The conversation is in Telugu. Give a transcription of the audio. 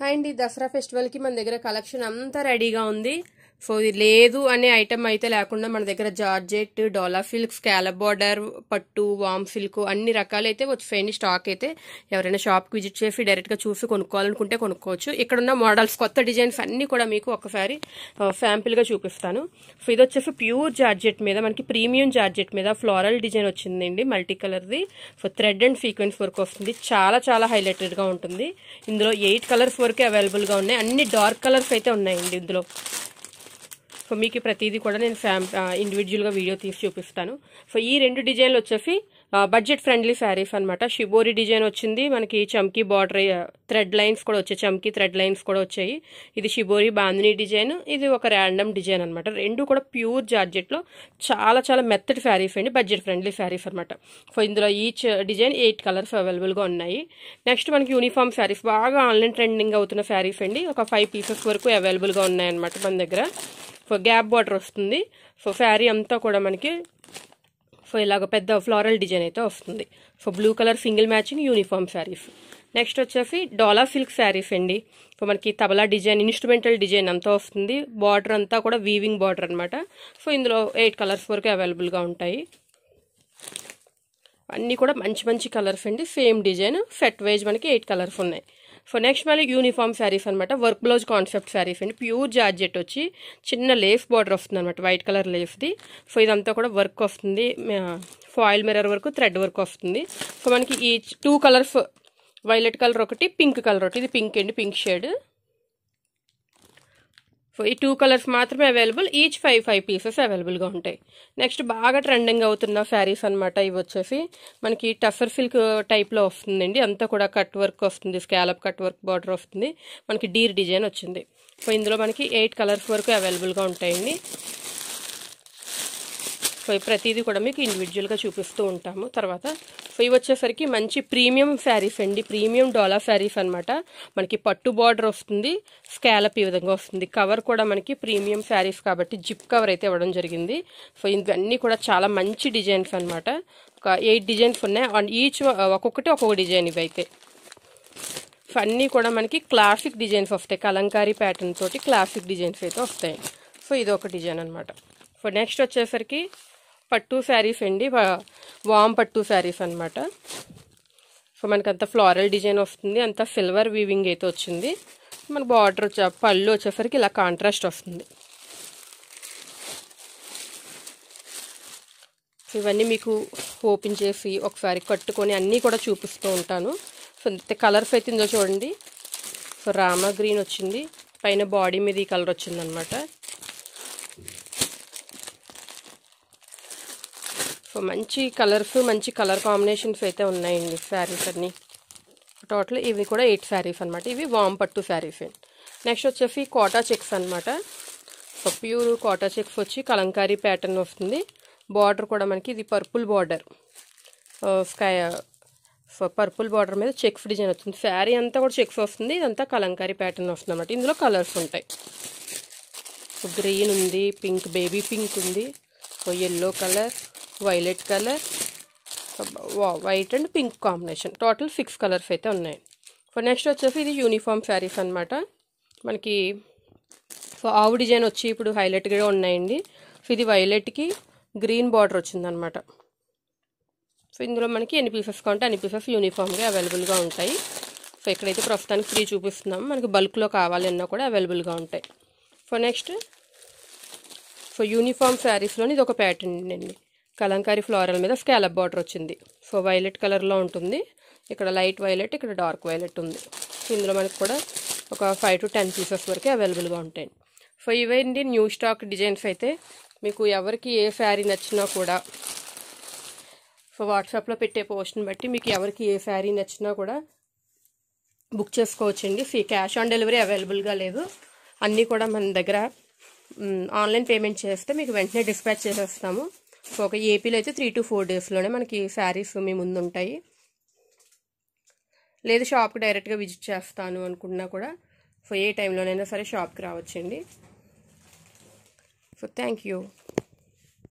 అండ్ ఈ దసరా ఫెస్టివల్ కి మన దగ్గర కలెక్షన్ అంతా రెడీగా ఉంది. సో ఇది లేదు అనే ఐటమ్ అయితే లేకుండా మన దగ్గర జార్జెట్, డోలా సిల్క్, స్కాలప్ బార్డర్, పట్టు, వామ్ సిల్క్ అన్ని రకాలు అయితే వచ్చేయండి. స్టాక్ అయితే ఎవరైనా షాప్ కి విజిట్ చేసి డైరెక్ట్ గా చూసి కొనుక్కోవాలనుకుంటే కొనుక్కోవచ్చు. ఇక్కడ ఉన్న మోడల్స్ కొత్త డిజైన్స్ అన్ని కూడా మీకు ఒకసారి శాంపిల్ గా చూపిస్తాను. సో ఇది వచ్చేసి ప్యూర్ జార్జెట్ మీద మనకి ప్రీమియం జార్జెట్ మీద ఫ్లోరల్ డిజైన్ వచ్చిందండి, మల్టీ కలర్ది. So thread and sequence work వస్తుంది, చాలా చాలా హైలైటెడ్ గా ఉంటుంది. ఇందులో 8 కలర్స్ వరకు అవైలబుల్ గా ఉన్నాయి, అన్ని డార్క్ కలర్స్ అయితే ఉన్నాయండి ఇందులో. సో మీకు ప్రతిదీ కూడా నేను ఇండివిజువల్గా వీడియో తీసి చూపిస్తాను. సో ఈ 2 డిజైన్లు వచ్చేసి బడ్జెట్ ఫ్రెండ్లీ శారీస్ అనమాట. షిబోరి డిజైన్ వచ్చింది, మనకి చమ్కీ బార్డర్ థ్రెడ్ లైన్స్ కూడా వచ్చాయి, చమ్కీ థ్రెడ్ లైన్స్ కూడా వచ్చాయి. ఇది షిబోరి బాందిని డిజైన్, ఇది ఒక ర్యాండమ్ డిజైన్ అనమాట. 2 కూడా ప్యూర్ జార్జెట్లో చాలా చాలా మెత్తటి శారీస్ అండి, బడ్జెట్ ఫ్రెండ్లీ శారీస్ అనమాట. సో ఇందులో ఈచ్ డిజైన్ 8 కలర్స్ అవైలబుల్గా ఉన్నాయి. నెక్స్ట్ మనకి యూనిఫామ్ శారీస్, బాగా ఆన్లైన్ ట్రెండింగ్ అవుతున్న శారీస్ అండి. ఒక 5 పీసెస్ వరకు అవైలబుల్గా ఉన్నాయన్నమాట మన దగ్గర. సో గ్యాప్ బార్డర్ వస్తుంది. సో శారీ అంతా కూడా మనకి సో ఇలాగ పెద్ద ఫ్లోరల్ డిజైన్ అయితే వస్తుంది. So blue colour single matching uniform saris. Next వచ్చేసి డోలా సిల్క్ శారీస్ అండి. సో మనకి తబలా డిజైన్, ఇన్స్ట్రుమెంటల్ డిజైన్ అంతా వస్తుంది. బార్డర్ అంతా కూడా వీవింగ్ బార్డర్ అనమాట. సో ఇందులో 8 కలర్స్ వరకు అవైలబుల్గా ఉంటాయి. అన్నీ కూడా మంచి మంచి కలర్స్ అండి, సేమ్ డిజైన్ సెట్ వైజ్ మనకి 8 కలర్స్ ఉన్నాయి. సో నెక్స్ట్ మళ్ళీ యూనిఫామ్ శారీస్ అనమాట, వర్క్ బ్లౌజ్ కాన్సెప్ట్ శారీస్ అండి. ప్యూర్ జార్జెట్ వచ్చి చిన్న లేస్ బార్డర్ వస్తుంది అనమాట, వైట్ కలర్ లేస్ది. సో ఇదంతా కూడా వర్క్ వస్తుంది, ఫాయిల్ మిర్రర్ వరకు థ్రెడ్ వర్క్ వస్తుంది. సో మనకి ఈ 2 కలర్స్, వైలెట్ కలర్ ఒకటి, పింక్ కలర్ ఒకటి. ఇది పింక్ అండి, పింక్ షేడ్. సో ఈ 2 కలర్స్ మాత్రమే అవైలబుల్, ఈచ్ 5 పీసెస్ అవైలబుల్గా ఉంటాయి. నెక్స్ట్ బాగా ట్రెండింగ్ అవుతున్న శారీస్ అనమాట. ఇవి వచ్చేసి మనకి టసర్ సిల్క్ టైప్లో వస్తుందండి, అంతా కూడా కట్ వర్క్ వస్తుంది, స్కాలప్ కట్ వర్క్ బార్డర్ వస్తుంది, మనకి డీర్ డిజైన్ వచ్చింది. సో ఇందులో మనకి 8 కలర్స్ వరకు అవైలబుల్గా ఉంటాయండి. సో ప్రతిదీ కూడా మీకు ఇండివిజువల్గా చూపిస్తూ ఉంటాము తర్వాత. సో ఇవి వచ్చేసరికి మంచి ప్రీమియం శారీస్ అండి, ప్రీమియం డోలా శారీస్ అనమాట. మనకి పట్టు బార్డర్ వస్తుంది, స్కాలప్ ఈ విధంగా వస్తుంది. కవర్ కూడా మనకి ప్రీమియం శారీస్ కాబట్టి జిప్ కవర్ అయితే ఇవ్వడం జరిగింది. సో ఇవన్నీ కూడా చాలా మంచి డిజైన్స్ అనమాట. ఒక 8 డిజైన్స్ ఉన్నాయి, అండ్ ఈచ్ ఒక్కొక్కటి ఒక్కొక్క డిజైన్. ఇవైతే సో అన్నీ కూడా మనకి క్లాసిక్ డిజైన్స్ వస్తాయి, కలంకారీ ప్యాటర్న్ తోటి క్లాసిక్ డిజైన్స్ అయితే వస్తాయి. సో ఇది ఒక డిజైన్ అనమాట. సో నెక్స్ట్ వచ్చేసరికి పట్టు శారీస్ అండి, వామ్ పట్టు శారీస్ అనమాట. సో మనకి అంత ఫ్లోరల్ డిజైన్ వస్తుంది, అంత సిల్వర్ వీవింగ్ అయితే వచ్చింది. మన బార్డర్ పళ్ళు వచ్చేసరికి ఇలా కాంట్రాస్ట్ వస్తుంది. ఇవన్నీ మీకు ఓపెన్ చేసి ఒకసారి కట్టుకొని అన్నీ కూడా చూపిస్తూ ఉంటాను. సో కలర్స్ అయితే ఇందులో చూడండి. సో రామా గ్రీన్ వచ్చింది, పైన బాడీ మీద ఈ కలర్ వచ్చింది అనమాట. సో మంచి కలర్స్, మంచి కలర్ కాంబినేషన్స్ అయితే ఉన్నాయండి శారీస్ అన్నీ. టోటల్ ఇవి కూడా 8 శారీస్ అనమాట. ఇవి వామ్ పట్టు శారీస్ అండి. నెక్స్ట్ వచ్చేసి కోటా చెక్స్ అనమాట. సో ప్యూర్ కోటా చెక్స్ వచ్చి కలంకారీ ప్యాటర్న్ వస్తుంది. బార్డర్ కూడా మనకి ఇది పర్పుల్ బార్డర్, పర్పుల్ బార్డర్ మీద చెక్స్ డిజైన్ వస్తుంది. శారీ అంతా కూడా చెక్స్ వస్తుంది, ఇదంతా కలంకారీ ప్యాటర్న్ వస్తుంది అనమాట. ఇందులో కలర్స్ ఉంటాయి. సో గ్రీన్ ఉంది, పింక్, బేబీ పింక్ ఉంది, so yellow colour, violet colour, white and pink combination. Total 6 colours అయితే ఉన్నాయి. సో నెక్స్ట్ వచ్చేసి ఇది యూనిఫామ్ శారీస్ అనమాట. మనకి సో ఆవు డిజైన్ వచ్చి ఇప్పుడు హైలైట్గా ఉన్నాయండి. సో ఇది వైలెట్కి గ్రీన్ బార్డర్ వచ్చిందనమాట. సో ఇందులో మనకి ఎన్ని పీసెస్ కావాలంటే అన్ని పీసెస్ యూనిఫామ్గా అవైలబుల్గా ఉంటాయి. సో ఇక్కడైతే ప్రస్తుతానికి 3 చూపిస్తున్నాము, మనకి బల్క్లో కావాలన్నా కూడా అవైలబుల్గా ఉంటాయి. సో నెక్స్ట్ సో యూనిఫామ్ శారీస్లోని ఇది ఒక ప్యాటర్న్ అండి, కలంకారీ ఫ్లోరల్ మీద స్కాలప్ బార్డర్ వచ్చింది. సో వైలెట్ కలర్లో ఉంటుంది, ఇక్కడ లైట్ వైలెట్, ఇక్కడ డార్క్ వైలెట్ ఉంది. సో ఇందులో మనకి కూడా ఒక 5 to 10 పీసెస్ వరకు అవైలబుల్గా ఉంటాయి. సో ఇవేంటి న్యూ స్టాక్ డిజైన్స్ అయితే. మీకు ఎవరికి ఏ శారీ నచ్చినా కూడా సో వాట్సాప్లో పెట్టే పోస్ట్ని బట్టి మీకు ఎవరికి ఏ శారీ నచ్చినా కూడా బుక్ చేసుకోవచ్చండి. క్యాష్ ఆన్ డెలివరీ అవైలబుల్గా లేదు, అన్నీ కూడా మన దగ్గర ఆన్లైన్ పేమెంట్ చేస్తే మీకు వెంటనే డిస్పాచ్ చేసేస్తాము. సో ఒక ఏపీలో అయితే 3 to 4 డేస్లోనే మనకి శారీస్ మీ ముందు ఉంటాయి. లేదు షాప్కి డైరెక్ట్గా విజిట్ చేస్తాను అనుకున్నా కూడా సో ఏ టైంలోనైనా సరే షాప్కి రావచ్చండి. So thank you.